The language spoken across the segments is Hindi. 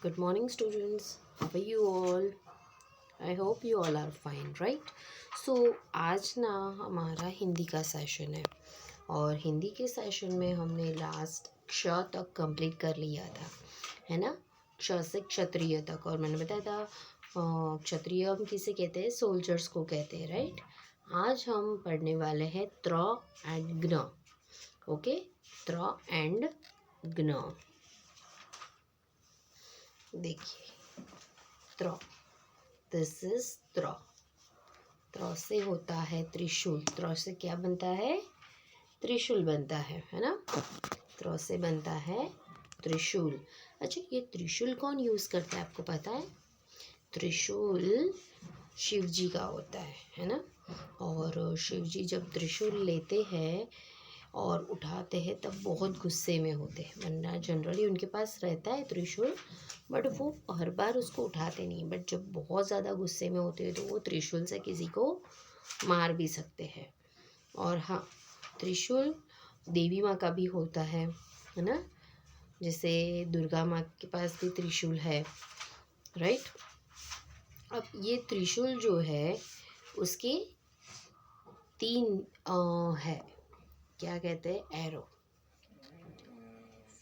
Good morning, students. How are you all? I hope you all are fine, right? So आज ना हमारा हिंदी का सेशन है और हिंदी के सेशन में हमने लास्ट क्ष तक कंप्लीट कर लिया था, है ना। क्ष से क्षत्रिय तक, और मैंने बताया था क्षत्रिय हम किसे कहते हैं, सोल्जर्स को कहते हैं, राइट। आज हम पढ़ने वाले हैं त्र एंड ग्न। ओके, त्र एंड ग्न। देखिए, त्र, दिस इज त्र। त्र से होता है त्रिशूल। त्र से क्या बनता है? त्रिशूल बनता है ना। त्र से बनता है त्रिशूल। अच्छा, ये त्रिशूल कौन यूज़ करता है, आपको पता है? त्रिशूल शिव जी का होता है ना। और शिव जी जब त्रिशूल लेते हैं और उठाते हैं तब बहुत गुस्से में होते हैं, वरना जनरली उनके पास रहता है त्रिशूल, बट वो हर बार उसको उठाते नहीं। बट जब बहुत ज़्यादा गुस्से में होते हैं तो वो त्रिशूल से किसी को मार भी सकते हैं। और हाँ, त्रिशूल देवी माँ का भी होता है ना। जैसे दुर्गा माँ के पास भी त्रिशूल है, राइट। अब ये त्रिशूल जो है उसके तीन है, क्या कहते हैं, arrow.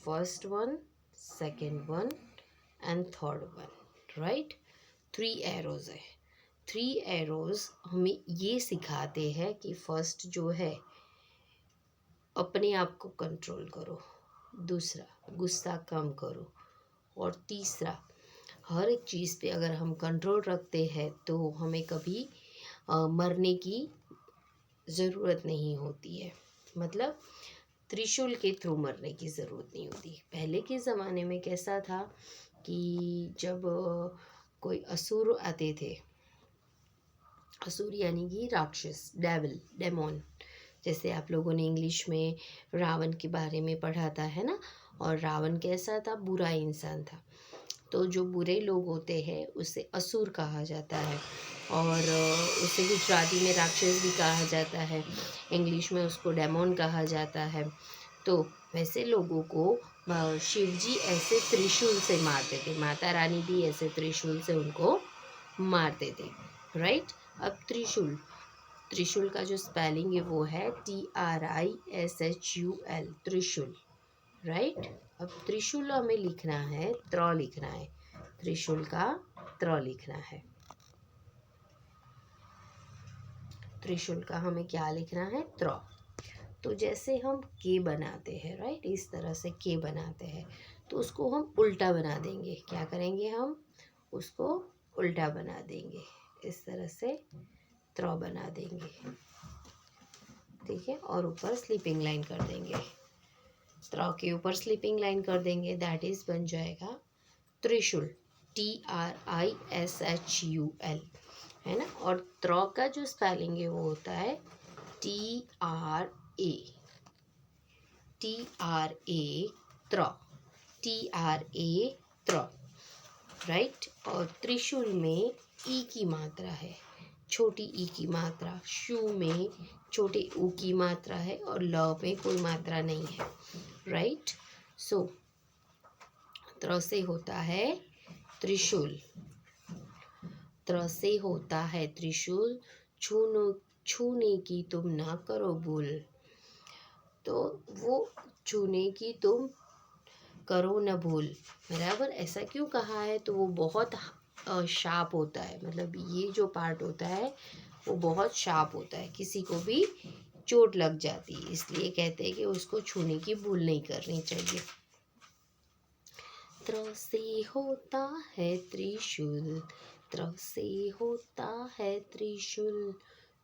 First one, second one and third one, right. 3 arrows है। 3 एरोज हमें ये सिखाते हैं कि फर्स्ट जो है, अपने आप को कंट्रोल करो। दूसरा, गुस्सा कम करो। और तीसरा, हर एक चीज़ पे अगर हम कंट्रोल रखते हैं तो हमें कभी मरने की ज़रूरत नहीं होती है। मतलब त्रिशूल के थ्रू मरने की ज़रूरत नहीं होती। पहले के ज़माने में कैसा था कि जब कोई असुर आते थे, असुर यानी कि राक्षस, डेविल, डेमोन, जैसे आप लोगों ने इंग्लिश में रावण के बारे में पढ़ा था, है ना। और रावण कैसा था? बुरा इंसान था। तो जो बुरे लोग होते हैं उसे असुर कहा जाता है, और उसे गुजराती में राक्षस भी कहा जाता है, इंग्लिश में उसको डेमोन कहा जाता है। तो वैसे लोगों को शिव जी ऐसे त्रिशूल से मारते थे, माता रानी भी ऐसे त्रिशूल से उनको मारते थे, राइट। अब त्रिशूल, त्रिशूल का जो स्पेलिंग है वो है TRISHUL, त्रिशूल, राइट। अब त्रिशूल हमें लिखना है, त्र लिखना है, त्रिशूल का त्र लिखना है। त्रिशूल का हमें क्या लिखना है? त्र। तो जैसे हम के बनाते हैं, राइट, इस तरह से के बनाते हैं, तो उसको हम उल्टा बना देंगे। क्या करेंगे? हम उसको उल्टा बना देंगे, इस तरह से त्र बना देंगे, ठीक है। और ऊपर स्लीपिंग लाइन कर देंगे, त्र के ऊपर स्लीपिंग लाइन कर देंगे, दैट इज बन जाएगा त्रिशूल, TRISHUL, है ना। और त्र का जो स्पेलिंग है वो होता है TRA, त्र, त्र, राइट। और त्रिशूल में ई की मात्रा है, छोटी ई की मात्रा। शू में छोटे ऊ की मात्रा है, और ल में कोई मात्रा नहीं है, राइट। सो त्र से होता है त्रिशूल, त्र से होता है त्रिशूल। छूने की तुम ना करो भूल। तो वो छूने की तुम करो न भूल, बराबर। ऐसा क्यों कहा है? तो वो बहुत शार्प होता है, मतलब ये जो पार्ट होता है वो बहुत शार्प होता है, किसी को भी चोट लग जाती है, इसलिए कहते हैं कि उसको छूने की भूल नहीं करनी चाहिए। त्र से होता है त्रिशूल, त्र से होता है त्रिशूल,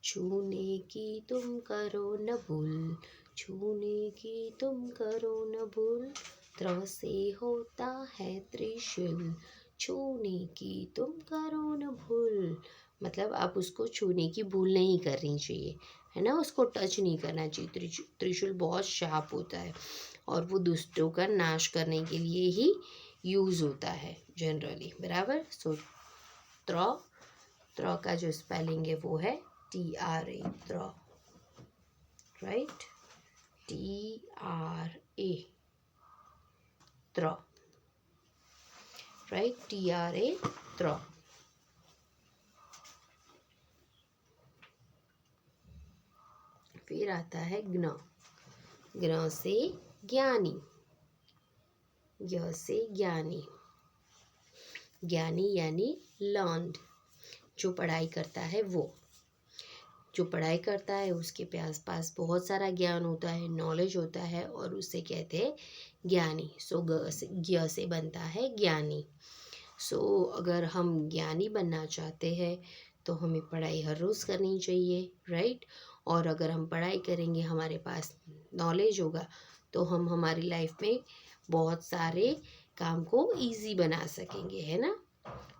छूने की तुम करो न भूल, छूने की तुम करो न भूल। त्र से होता है त्रिशूल, छूने की तुम करो न भूल। मतलब आप उसको छूने की भूल नहीं करनी चाहिए, है ना, उसको टच नहीं करना चाहिए। त्रिशूल बहुत शार्प होता है और वो दुष्टों का नाश करने के लिए ही यूज़ होता है जनरली, बराबर। सो त्र, त्र का जो स्पेलिंग है वो है TRA, त्र, राइट, TRA, त्र, राइट। TRA throw. फिर आता है ग्न। ग्न से ज्ञानी। य से ज्ञानी। ज्ञानी यानी लर्नड, जो पढ़ाई करता है वो। जो पढ़ाई करता है उसके पास बहुत सारा ज्ञान होता है, नॉलेज होता है, और उसे कहते हैं ज्ञानी। सो ज्ञ से बनता है ज्ञानी। सो अगर हम ज्ञानी बनना चाहते हैं तो हमें पढ़ाई हर रोज़ करनी चाहिए, राइट। और अगर हम पढ़ाई करेंगे, हमारे पास नॉलेज होगा, तो हम हमारी लाइफ में बहुत सारे काम को इजी बना सकेंगे, है ना।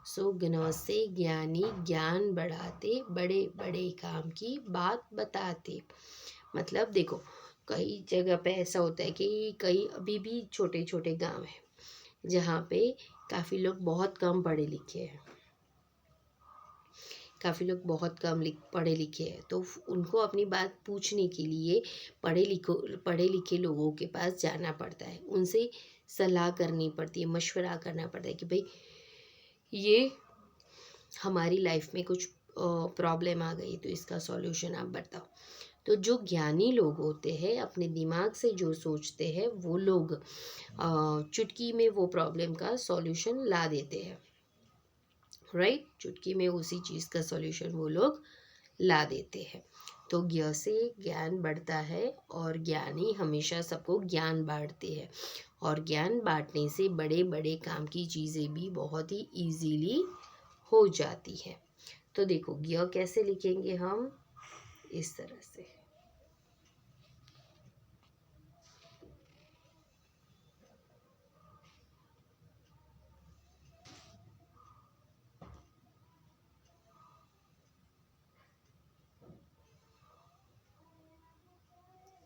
सो ज्ञ से ज्ञानी, ज्ञान बढ़ाते, बड़े बड़े काम की बात बताते। मतलब देखो, कई जगह पे ऐसा होता है कि कई अभी भी छोटे छोटे गांव हैं जहाँ पे काफ़ी लोग बहुत कम पढ़े लिखे हैं। काफ़ी लोग बहुत कम पढ़े लिखे हैं, तो उनको अपनी बात पूछने के लिए पढ़े लिखे लोगों के पास जाना पड़ता है, उनसे सलाह करनी पड़ती है, मशवरा करना पड़ता है कि भाई ये हमारी लाइफ में कुछ प्रॉब्लम आ गई, तो इसका सॉल्यूशन आप बताओ। तो जो ज्ञानी लोग होते हैं, अपने दिमाग से जो सोचते हैं, वो लोग चुटकी में वो प्रॉब्लम का सॉल्यूशन ला देते हैं, राइट। चुटकी में उसी चीज़ का सॉल्यूशन वो लोग ला देते हैं। तो ज्ञ से ज्ञान बढ़ता है, और ज्ञानी हमेशा सबको ज्ञान बांटते हैं, और ज्ञान बांटने से बड़े बड़े काम की चीज़ें भी बहुत ही इजीली हो जाती है। तो देखो, ज्ञ कैसे लिखेंगे हम, इस तरह से।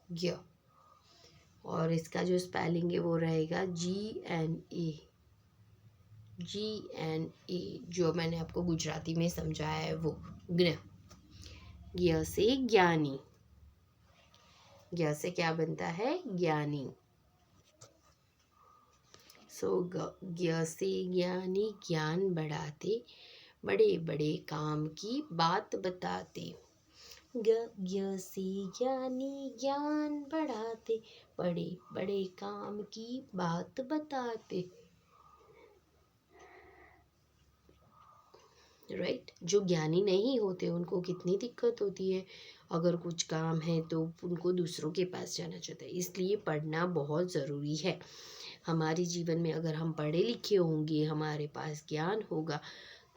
ज्ञ, और इसका जो स्पेलिंग है वो रहेगा GNA। GNA, जो मैंने आपको गुजराती में समझाया है वो। ज्ञ, ज्ञ से ज्ञानी। ज्ञ से क्या बनता है, ज्ञानी। सो ज्ञ से ज्ञानी, ज्ञान बढ़ाते, बड़े बड़े काम की बात बताते। ज्ञ से ज्ञानी, ज्ञान बढ़ाते, बड़े बड़े काम की बात बताते, राइट। जो ज्ञानी नहीं होते उनको कितनी दिक्कत होती है, अगर कुछ काम है तो उनको दूसरों के पास जाना चाहता है। इसलिए पढ़ना बहुत ज़रूरी है हमारे जीवन में। अगर हम पढ़े लिखे होंगे, हमारे पास ज्ञान होगा,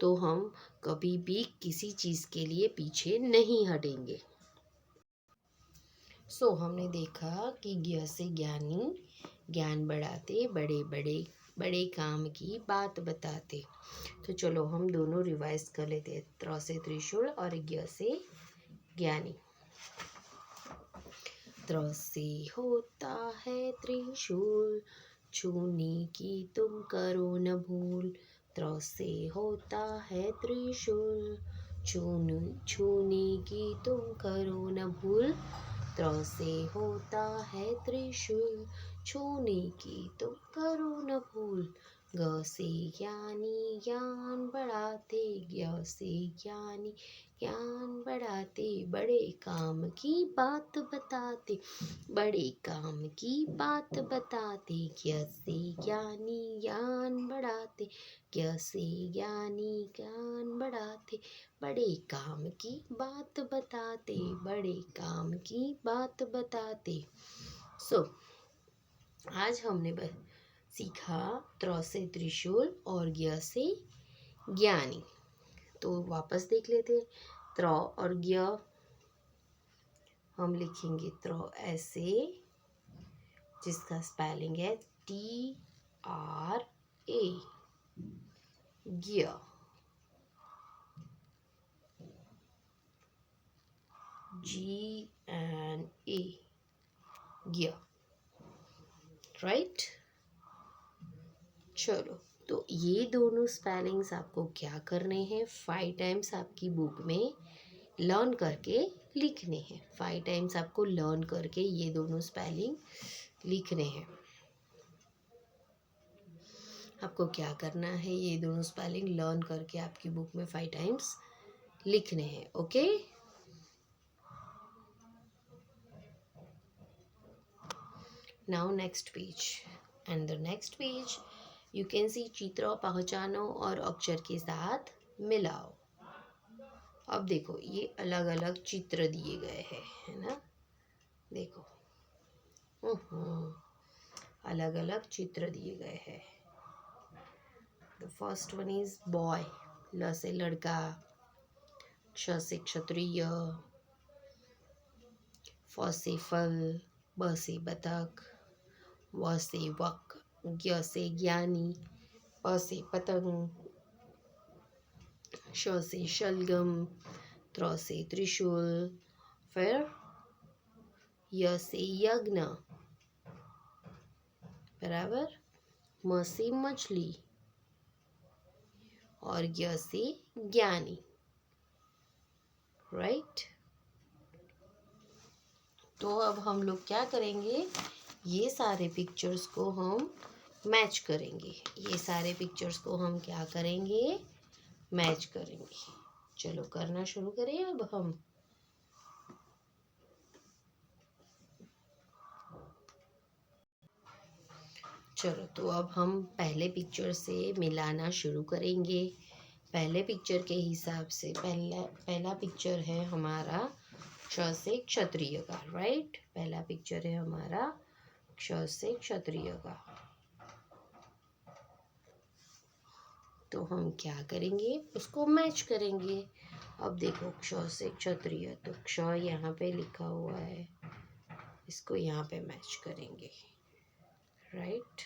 तो हम कभी भी किसी चीज़ के लिए पीछे नहीं हटेंगे। सो हमने देखा कि ज्ञ से ज्ञानी, ज्ञान बढ़ाते, बड़े काम की बात बताते। तो चलो हम दोनों रिवाइज कर लेते हैं, त्र से त्रिशूल और ज्ञ से ज्ञानी। त्र से होता है त्रिशूल, छूने की तुम करो न भूल। त्र से होता है त्रिशूल, छूने की तुम करो न भूल। त्र से होता है त्रिशूल, छूने की तुम करो न भूल। ग से ज्ञानी, ज्ञान बढ़ाते, ज्ञ से ज्ञानी, ज्ञान बढ़ाते, बड़े काम की बात बताते, बड़े काम की बात बताते। ज्ञ से ज्ञानी, ज्ञान बढ़ाते, ज्ञ से ज्ञानी, ज्ञान बढ़ाते, बड़े काम की बात बताते, बड़े काम की बात बताते। सो आज हमने सीखा त्र से त्रिशूल और ज्ञ से ज्ञानी। तो वापस देख लेते। त्र और ज्ञ हम लिखेंगे त्र ऐसे, जिसका स्पेलिंग है TRA। ज्ञ, GNA, ज्ञ, राइट। चलो, तो ये दोनों स्पेलिंग्स आपको क्या करने हैं, 5 टाइम्स आपकी बुक में लर्न करके लिखने हैं। 5 टाइम्स आपको लर्न करके ये दोनों स्पेलिंग लिखने हैं। आपको क्या करना है, ये दोनों स्पेलिंग लर्न करके आपकी बुक में 5 टाइम्स लिखने हैं. Okay. Now next page. And the next page you can see चित्र पहचानो और अक्षर के साथ मिलाओ. अब देखो ये अलग अलग चित्र दिए गए हैं, है ना. देखो अलग अलग चित्र दिए गए हैं. The first one is boy. ल से लड़का, क्ष से क्षत्रिय, फ से फल, ब से बतख, व से वक, ज्ञ से ज्ञानी, प से पतंग, श से शलगम, त्र से त्रिशूल, फिर य से यज्ञ, बराबर, म से मछली और ज्ञ से ज्ञानी. राइट. तो अब हम लोग क्या करेंगे, ये सारे पिक्चर्स को हम मैच करेंगे. ये सारे पिक्चर्स को हम क्या करेंगे, मैच करेंगे. चलो करना शुरू करें अब हम. चलो तो अब हम पहले पिक्चर से मिलाना शुरू करेंगे. पहले पिक्चर के हिसाब से पहला पिक्चर है हमारा क्ष से क्षत्रिय का. राइट. पहला पिक्चर है हमारा क्ष से क्षत्रिय का. तो हम क्या करेंगे, उसको मैच करेंगे. अब देखो क्ष से क्षत्रिय, तो क्ष यहाँ पे लिखा हुआ है, इसको यहाँ पे मैच करेंगे. राइट.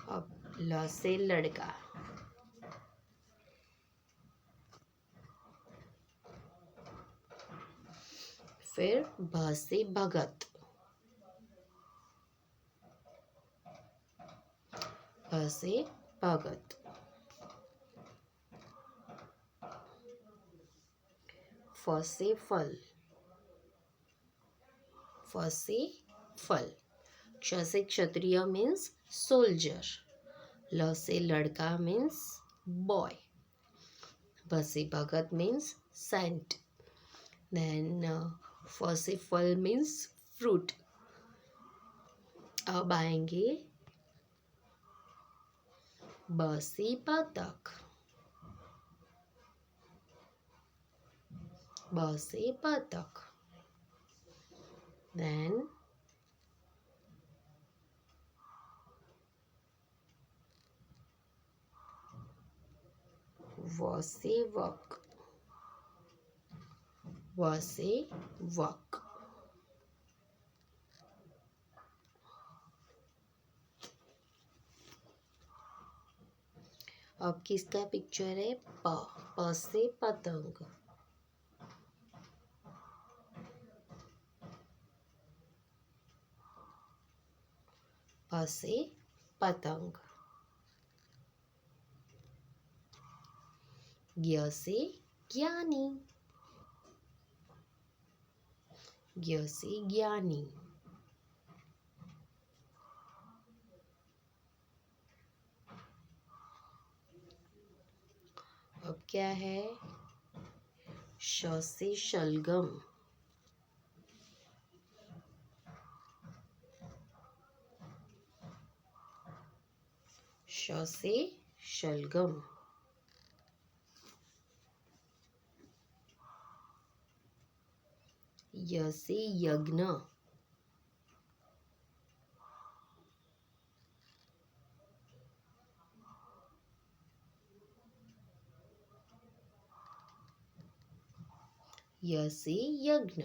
अब ल से लड़का, फिर भ से भगत, भ से भगत, फ से फल, फ से फल. क्ष से क्षत्रिय मीन्स सोल्जर. ल से लड़का मीन्स बॉय. भ से भगत मीन्स सेंट. देन फ से फल मीन्स फ्रूट. अब आएंगे ब से बतख, ब से बतख. देन व से वक, व से वक. अब किसका पिक्चर है, प से पतंग, प से पतंग. ज्ञ से ज्ञानी, ज्ञ से ज्ञानी. अब क्या है, श से शलगम, श से शलगम. य से यज्ञ, य से यज्ञ.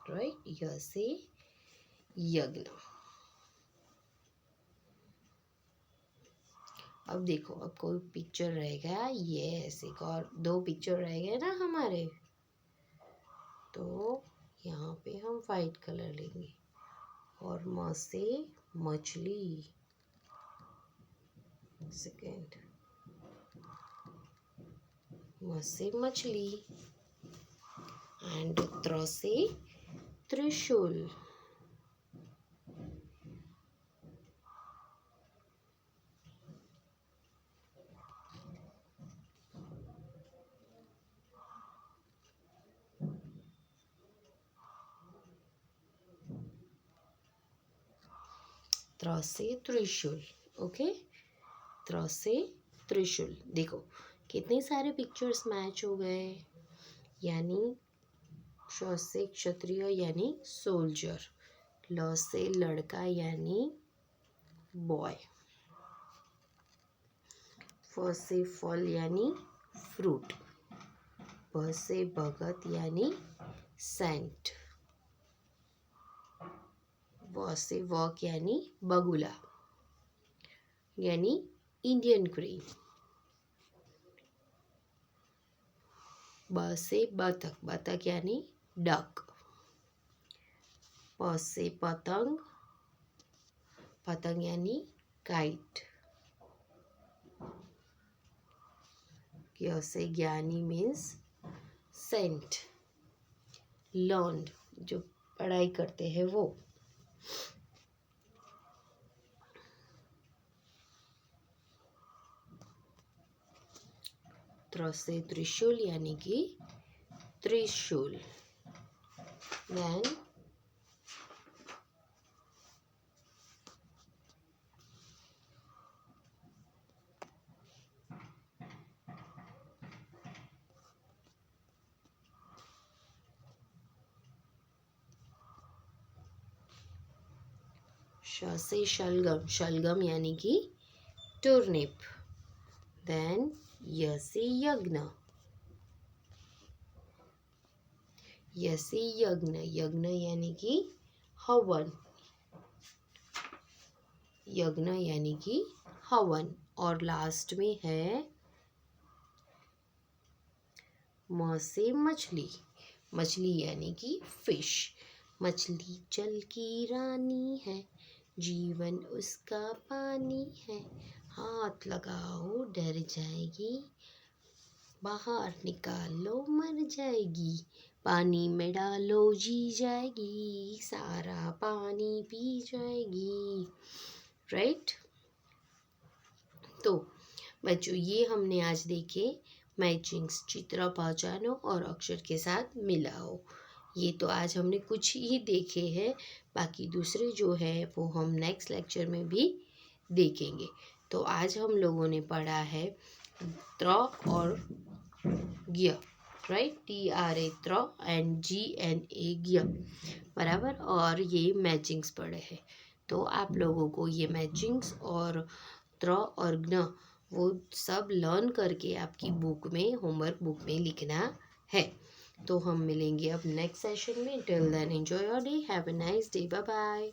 राइट. य से यज्ञ. अब देखो, अब कोई पिक्चर रहेगा, ये ऐसे और 2 पिक्चर रह गए ना हमारे, तो यहाँ पे हम वाइट कलर लेंगे. और म से मछली, सेकेंड, म से मछली. एंड त्र से त्रिशूल. त्र से त्रिशूल, ओके, त्र से त्रिशूल। देखो कितने सारे पिक्चर्स मैच हो गए, यानी श से क्षत्रिय यानी सोल्जर, ल से लड़का यानी बॉय, फ से फल यानी फ्रूट, भ से भगत यानी सेंट, व से वॉक यानी बगुला यानी इंडियन क्रेन, ब से बतख, बतख यानी डक, प से पतंग, पतंग यानी काइट, य से ज्ञानी मीन्स सेंट, लर्नड जो पढ़ाई करते हैं वो, त्र से त्रिशूल यानी कि त्रिशूल, देन श से शलगम, शलगम यानी कि टुर्निप, देन य से यज्ञ, य से यज्ञ, यज्ञ यानी कि हवन, यज्ञ यानी कि हवन, और लास्ट में है म से मछली, मछली यानी कि फिश, मछली जल की रानी है, जीवन उसका पानी है, हाथ लगाओ डर जाएगी, बाहर निकालो मर जाएगी, पानी में डालो जी जाएगी, सारा पानी पी जाएगी, राइट। तो बच्चों ये हमने आज देखे मैचिंग्स, चित्र पहचानो और अक्षर के साथ मिलाओ। ये तो आज हमने कुछ ही देखे हैं, बाकी दूसरे जो है वो हम नेक्स्ट लेक्चर में भी देखेंगे। तो आज हम लोगों ने पढ़ा है त्र और ज्ञ, राइट, TRA त्र एंड GNA ज्ञ, बराबर, और ये मैचिंग्स पढ़े हैं। तो आप लोगों को ये मैचिंग्स और त्र और ज्ञ वो सब लर्न करके आपकी बुक में, होमवर्क बुक में लिखना है। तो हम मिलेंगे अब नेक्स्ट सेशन में। Till then enjoy your day, have a nice day, bye bye.